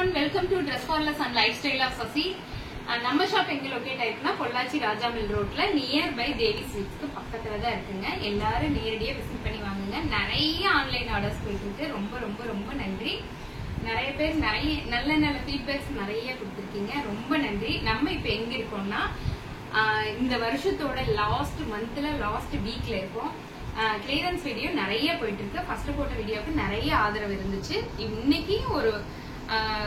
everyone, welcome to Dress Formless and Lifestyle of Sasi. நம்ம shop எங்க locate ஆயிருக்குன்னா பொள்ளாச்சி ராஜா mill ரோட்ல நியர் பை தேவி ஸ்வீட்ஸ்க்கு பக்கத்துல தான் இருக்குங்க. எல்லாரும் நேரடியா விசிட் பண்ணி வாங்குங்க. நிறைய ஆன்லைன் ஆர்டர்ஸ் போயிட்டு இருக்கு. ரொம்ப ரொம்ப ரொம்ப நன்றி. நிறைய பேர் நிறைய நல்ல நல்ல ஃபீட்பேக்ஸ் நிறைய கொடுத்துருக்கீங்க. ரொம்ப நன்றி. நம்ம இப்ப எங்க இருக்கோம்னா இந்த வருஷத்தோட லாஸ்ட் மந்த்ல லாஸ்ட் வீக்ல இருக்கோம். கிளியரன்ஸ் வீடியோ நிறைய போயிட்டு இருக்கு. ஃபர்ஸ்ட் போட்ட வீடியோக்கு நிறைய ஆதரவு இருந்துச்சு. இன்னைக்கு ஒரு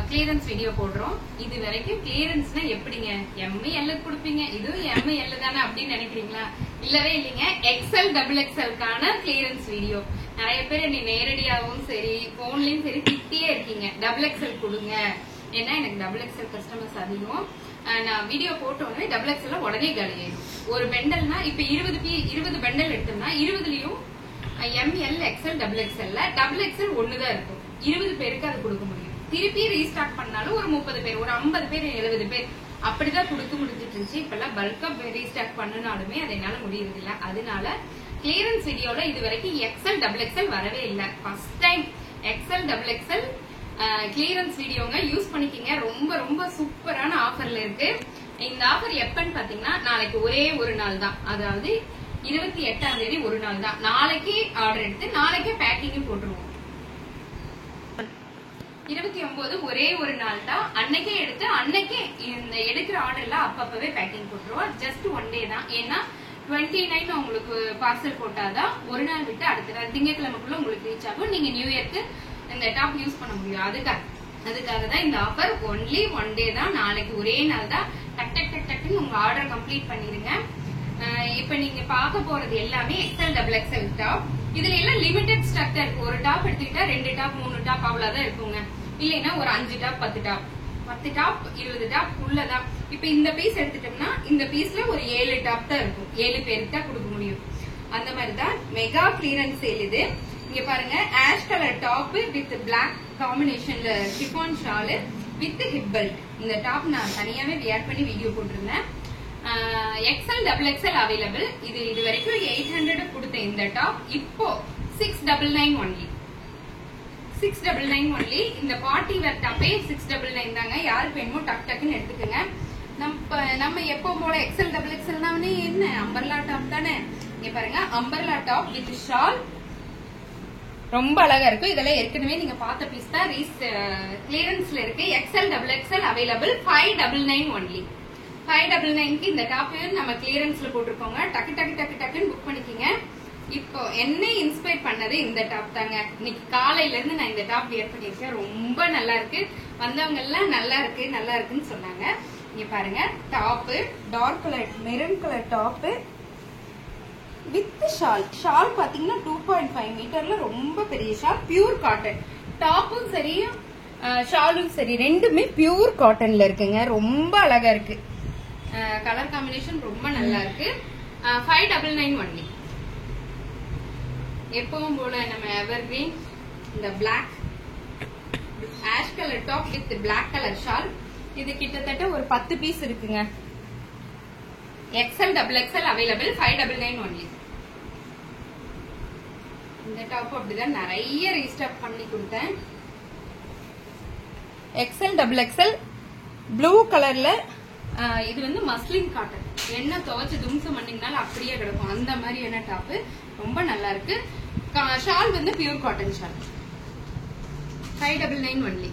கிளியரன்ஸ் வீடியோ போடுறோம். இது வரைக்கும் கிளியரன்ஸ்னா எப்படிங்க, எம்எல் கொடுப்பீங்க, இதுவும் எம்எல் தானே அப்படின்னு நினைக்கிறீங்களா? இல்லவே இல்லைங்க. எக்ஸ்எல் டபுள் எக்ஸ்எல்கான கிளியரன்ஸ் வீடியோ. நிறைய பேர் என்னை நேரடியாகவும் சரி போன்லயும் சரி திட்டியே இருக்கீங்க, டபுள் எக்ஸ்எல் கொடுங்க. ஏன்னா எனக்கு டபுள் எக்ஸ்எல் கஸ்டமர்ஸ் அதிகம். நான் வீடியோ போட்டோன்னே டபுள் எக்ஸ்எல் உடனே காலியாயிடும். ஒரு பெண்டல்னா இப்ப 20 பெண்டல் எடுத்தோம்னா 20லயும் எம்எல் எக்ஸ்எல் டபுள் எக்ஸ்எல் ஒண்ணுதான் இருக்கும். 20 பேருக்கு அது கொடுக்க முடியும். திருப்பி ரீஸ்டார்ட் பண்ணாலும் ஒரு 30 பேர், ஒரு 50 பேர், 70 பேர் அப்படிதான் கொடுத்து முடிஞ்சிட்டு இருந்துச்சு. இப்பெல்லாம் பல்கா ரீஸ்டார்ட் பண்ணனாலுமே அது என்னால முடியறது இல்ல. அதனால கிளியரன்ஸ் வீடியோல இது வரைக்கும் எக்ஸ்எல் டபுள் எக்ஸ்எல் வரவே இல்லை. First time XL double XL clearance வீடியோங்க. யூஸ் பண்ணிக்கிங்க. ரொம்ப ரொம்ப சூப்பரான ஆஃபர்ல இருக்கு. இந்த ஆஃபர் எப்பன்னு பாத்தீங்கன்னா நாளைக்கு ஒரே ஒரு நாள் தான். அதாவது 28ஆம் தேதி ஒரு நாள் தான். நாளைக்கு ஆர்டர் எடுத்து நாளைக்கே பேக்கிங் போட்டுருவோம். 29 ஒரே ஒரு நாள் தான். அன்னைக்கே எடுத்து அன்னைக்கே இந்த எடுக்கிற ஆர்டர்ல அப்பவே பேக்கிங் போட்டுருவோம். ஜஸ்ட் ஒன் டே தான். ஏன்னா 29 உங்களுக்கு பார்சல் போட்டாதான் ஒரு நாள் விட்டு அடுத்த நாள் திங்கட்கிழமைக்குள்ள உங்களுக்கு ரீச் ஆகும். நீங்க நியூ இயர்க்கு இந்த டாப் யூஸ் பண்ண முடியும். அதுக்காக தான் இந்த ஆஃபர். ஒன்லி ஒன் டே தான். நாளைக்கு ஒரே நாள் தான். டக்குன்னு உங்க ஆர்டர் கம்ப்ளீட் பண்ணிருங்க. இப்ப நீங்க பார்க்க போறது எல்லாமே எக்ஸ்எல் டபுள் எக்ஸ்எல் டாப். இதுல எல்லாம் லிமிடெட் ஸ்டாக் தான் இருக்கு. ஒரு டாப் எடுத்துக்கிட்டா 2 டாப் 3 டாப் அவ்வளவுதான் இருக்குங்க. இல்லைன்னா ஒரு 5 டாப் 10 டாப் 20 டாப் உள்ளதான். இப்ப இந்த பீஸ் எடுத்துட்டோம்னா இந்த பீஸ்ல ஒரு 7 டாப் தான் இருக்கும். 7 பேருக்கு தான் கொடுக்க முடியும். அந்த மாதிரிதான் மெகா கிளியரன்ஸ் சேல் இது. இங்க பாருங்க, ash colour top with black காம்பினேஷன்ல chiffon shawl with hip belt. இந்த டாப் நான் தனியாவே வியர் பண்ணி வீடியோ போட்டிருந்தேன். XL double XL available. இது வரைக்கும் 800 கொடுத்த இந்த டாப் இப்போ 699 ஒன்லி. 699 ஒன்லி. இந்த பார்ட்டி வேர் டாப்பே 699 தாங்க. யாருக்கு வேணுமோ டக்குன்னு எடுத்துக்கோங்க. நம்ம எப்போ போல எக்ஸ்எல் டபுள் எக்ஸ்எல் தான். என்ன அம்பர்லா டாப் தானே. இங்க பாருங்க, அம்பர்லா டாப் வித் ஷால் ரொம்ப அழகா இருக்கு. இதெல்லாம் ஏற்கனவே நீங்க பார்த்த பீஸ் தான். கிளியரன்ஸ்ல இருக்கு. XL double XL available. 599 only. 599க்கு இந்த டாப் நம்ம கிளியரன்ஸ்ல போட்டிருக்கோங்க. டக்குன்னு புக் பண்ணிக்கோங்க. இப்போ என்ன இன்ஸ்பயர் பண்ணது இந்த டாப் தாங்க. இன்னைக்கு காலையில இருந்து நான் இந்த டாப் வியர் பண்ணிருக்கேன். ரொம்ப நல்லா இருக்கு. வந்தவங்க எல்லாம் நல்லா இருக்குன்னு சொன்னாங்க. இங்க பாருங்க, top dark colour maroon colour top with shawl பாத்தீங்கன்னா 2.5 மீட்டர்ல ரொம்ப பெரிய ஷால். Pure cotton. டாப்பும் சரி ஷாலும் சரி ரெண்டுமே பியூர் காட்டன்ல இருக்குங்க. ரொம்ப அழகா இருக்கு. கலர் காம்பினேஷன் ரொம்ப நல்லா இருக்கு. 599 ஒன்லி. எப்பவும் போல நம்ம எவர் கிரீன் இந்த black ash colour top with black colour shawl. இது கிட்டத்தட்ட ஒரு 10 பீஸ் இருக்குங்க. XL double XL available. 599 only. இந்த டாப் அப்படிதான் நிறைய ரீஸ்டாக் பண்ணி கொடுத்தேன். எக்ஸ்எல் டபுள் எக்ஸ்எல் ப்ளூ கலர்ல. இது வந்து மஸ்லின் காட்டன். என்ன துவைச்சு தும்சம் பண்ணீங்கனாலும் அப்படியே கிடக்கும். அந்த மாதிரியான டாப் ரொம்ப நல்லா இருக்கு. ஷால் வந்து pure cotton shawl. 599 only.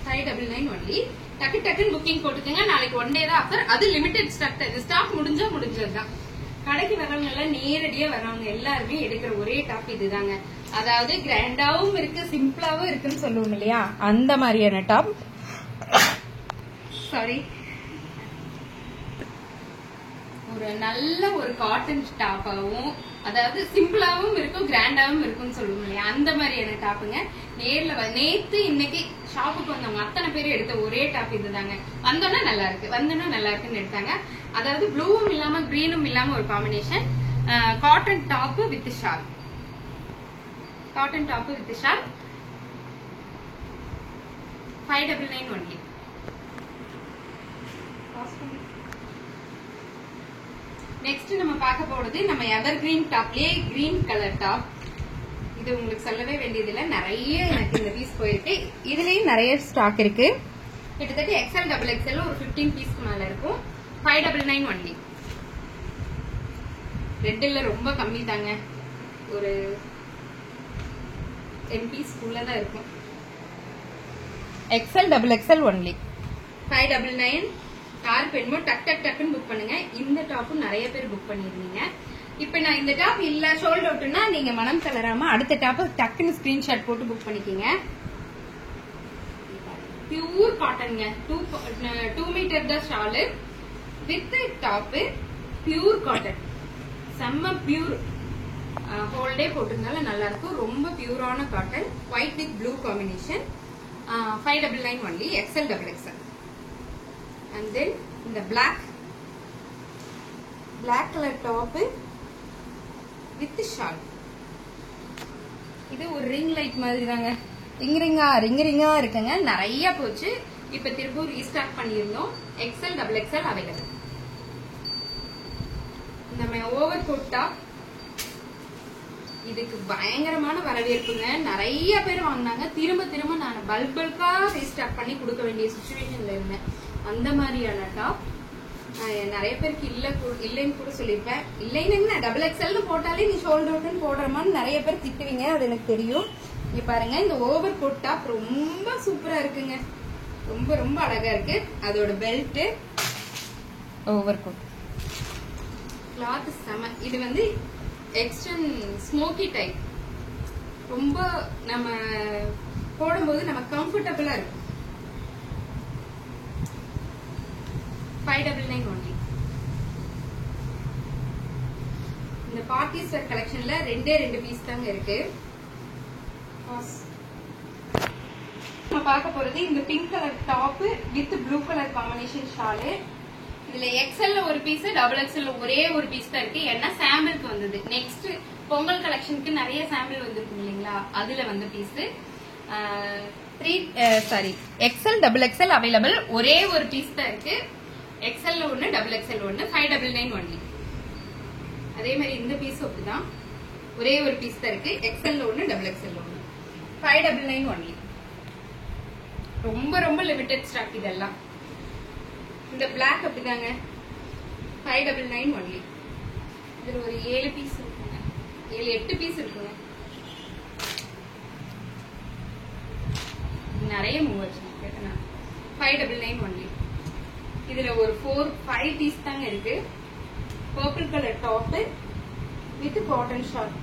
599 only. டக்குன்னு புக்கிங் போட்டுக்கோங்க. நாளைக்கு ஒன் டே தான் ஆஃபர். அது லிமிடெட் ஸ்டாக். இது ஸ்டாக் முடிஞ்சதுதான். கடைக்கு வரவங்க எல்லாம் நேரடியா வரவங்க எல்லாருமே எடுக்கிற ஒரே டாப் இதுதாங்க. அதாவது கிராண்டாவும் இருக்கு, சிம்பிளாவும் இருக்குன்னு சொல்லுவோம் இல்லையா, அந்த மாதிரியான டாப். சாரி, ஒரு நல்ல ஒரு காட்டன் டாப்பாவும், அதாவது சிம்பிளாவும் இருக்கும் கிராண்டாவும் இருக்கும்னு சொல்லுவோம் இல்லையா, அந்த மாதிரியான டாப்புங்க. நேத்து இன்னைக்கு ஷாப்புக்கு வந்தவங்க அத்தனை பேரும் எடுத்த ஒரே டாப் இதுதாங்க. வந்தோன்னா நல்லா இருக்குன்னு எடுத்தாங்க. அதாவது ப்ளூவும் இல்லாம கிரீனும் இல்லாம ஒரு combination. Cotton top with shawl. 599 only. Next நம்ம பார்க்க போறது நம்ம எவர் கிரீன் டாப்லயே கிரீன் கலர் டாப். இது உங்களுக்கு சொல்லவே வேண்டியதில்லை. நிறைய எனக்கு இந்த பீஸ் போயிருக்கு. இதுலயும் நிறைய ஸ்டாக் இருக்கு. கிட்டத்தட்ட எக்ஸ்எல் டபுள் எக்ஸ்எல் ஒரு 15 பீஸ்க்கு மேல இருக்கும். 599 ஒன்லி. ரெட்ல ரொம்ப கம்மி தாங்க, ஒரு 10 பீஸ் உள்ளதான் இருக்கும். XL double XL only 599. யார் பெண்மோ டக் டக் டக்குன்னு புக் பண்ணுங்க. இந்த டாப்பும் நிறைய பேர் புக் பண்ணிருந்தீங்க. இப்ப நான் இந்த டாப் இல்ல சோல்ட் அவுட்னா நீங்க மனம் தளராம அடுத்த டாப் டக்குன்னு ஸ்கிரீன்ஷாட் போட்டு புக் பண்ணிக்கீங்க. பியூர் காட்டன்ங்க, 2 மீட்டர் தான் shawl with top, pure cotton, செம்ம பியூர். ஹோல் டே போட்டிருந்தால நல்லா இருக்கும். ரொம்ப பியூரான cotton, white with blue combination. 599 only, XL double XL. And then இந்த black colour top with shawl. இது ஒரு ரிங் லைட் மாதிரி தாங்க, ரிங் ரிங்கா இருக்குங்க. நிறைய போச்சு. இப்ப திரும்ப ரீஸ்டாக் பண்ணிருந்தோம். XL double XL available. நம்ம ஓவர் கோட் டாப், இதுக்கு பயங்கரமான வரவேற்புங்க. நிறைய பேர் வாங்கினாங்க. திரும்ப நான் பல்கா ரீஸ்டாக் பண்ணி கொடுக்க வேண்டிய சிச்சுவேஷன்ல இருந்தேன். அந்த மாதிரியான டாப் நிறைய பேருக்கு இல்லைன்னு கூட சொல்லியிருப்பேன். இல்லைன்னு டபுள் எக்ஸ்எல் போட்டாலே நீ ஷோல்டர் அவுட்னு போடுறமான்னு நிறைய பேர் திட்டுவீங்க, அது எனக்கு தெரியும். இங்க பாருங்க, இந்த ஓவர் கோட் டாப் ரொம்ப சூப்பரா இருக்குங்க. ரொம்ப ரொம்ப அழகா இருக்கு. அதோட பெல்ட், ஓவர் கோட், கிளாத் செம. இது வந்து எக்ஸ்டன் ஸ்மோக்கி டைப். ரொம்ப நம்ம போடும்போது நம்ம கம்ஃபர்டபுளா இருக்கும். 599 ஒன்லி. இந்த பார்ட்டி ஸ்வேர் கலெக்ஷன்ல 2 பீஸ் தாங்க இருக்கு. நம்ம பார்க்க போறது இந்த pink colour top with blue colour combination shawl. இதுல எக்ஸ்எல்ல ஒரு பீஸ், டபுள் எக்ஸ்எல்ல ஒரே ஒரு பீஸ் தான் இருக்கு. ஏன்னா சாம்பிளுக்கு வந்தது. நெக்ஸ்ட் பொங்கல் கலெக்ஷனுக்கு நிறைய சாம்பிள் வந்திருக்கு இல்லைங்களா, அதுல வந்த piece. XL double XL available. ஒரே ஒரு பீஸ் தான் இருக்கு. எக்ஸ்எல்ல ஒன்னு, டபுள் எக்ஸ்எல் ஒன்னு. 599 ஒன்லி. அதே மாதிரி இந்த பீஸ் அப்படிதான், ஒரே ஒரு பீஸ் தான் இருக்கு. எக்ஸ்எல்ல ஒன்னு, டபுள் எக்ஸ்எல் ஒன்னு. 599 ஒன்லி. ரொம்ப ரொம்ப லிமிடெட் ஸ்டாக் இதெல்லாம். இந்த பிளாக் அப்படிதாங்க, 599 ஒன்லி. இதுல ஒரு 7 பீஸ் இருக்குங்க, 7-8 பீஸ் இருக்குங்க. நிறைய மூவர்ஸ் 599 ஒன்லி. இதுல ஒரு 4-5 பீஸ் தாங்க இருக்கு. Purple colour top with cotton shawl.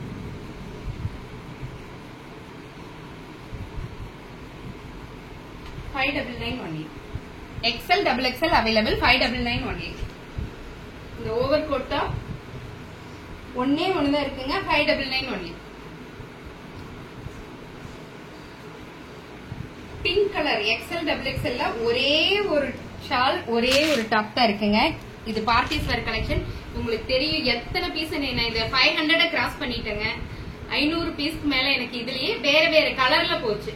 $599 only. XL double XL available. $599 only. இந்த ஓவர் கோட் டாப் ஒன்னே ஒண்ணுதான் இருக்குங்க. $599 only. Pink colour XL double XL ஒரே ஒரு ஷால், ஒரே ஒரு டாப் தான் இருக்குங்க. இது பார்ட்டிஸ் வேர் கலெக்ஷன். உங்களுக்கு தெரியும் எத்தனை பீஸ். நான் இதை 500 கிராஸ் பண்ணிட்டேங்க. 500 பீஸ்க்கு மேல எனக்கு இதுலயே வேற வேற கலர்ல போச்சு.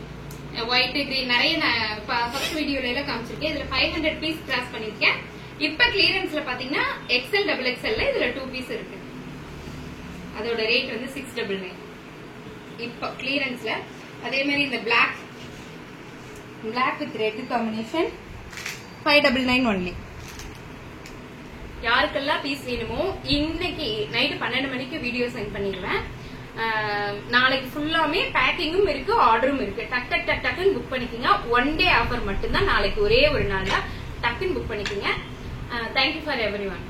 ஒயிட், கிரீன் நிறைய ஃபர்ஸ்ட் வீடியோல எல்லாம் காமிச்சிருக்கேன். இதுல 500 பீஸ் கிராஸ் பண்ணிருக்கேன். இப்ப கிளியரன்ஸ்ல பாத்தீங்கன்னா XL double XL இதுல 2 பீஸ் இருக்கு. அதோட ரேட் வந்து 699. இப்ப கிளியரன்ஸ்ல அதே மாதிரி இந்த black with red combination 599 only. யாருக்கெல்லாம் பீஸ் வேணுமோ இன்னைக்கு நைட்டு 12 மணிக்கு வீடியோ சென்ட் பண்ணிடுவேன். நாளைக்கு ஃபுல்லாமே பேக்கிங்கும் இருக்கு, ஆர்டரும் இருக்கு. டக்குன்னு புக் பண்ணிக்கோங்க. 1 டே ஆஃபர் மட்டும்தான். நாளைக்கு ஒரே ஒரு நாள் தான். டக்குன்னு புக் பண்ணிக்கோங்க. Thank you for every one.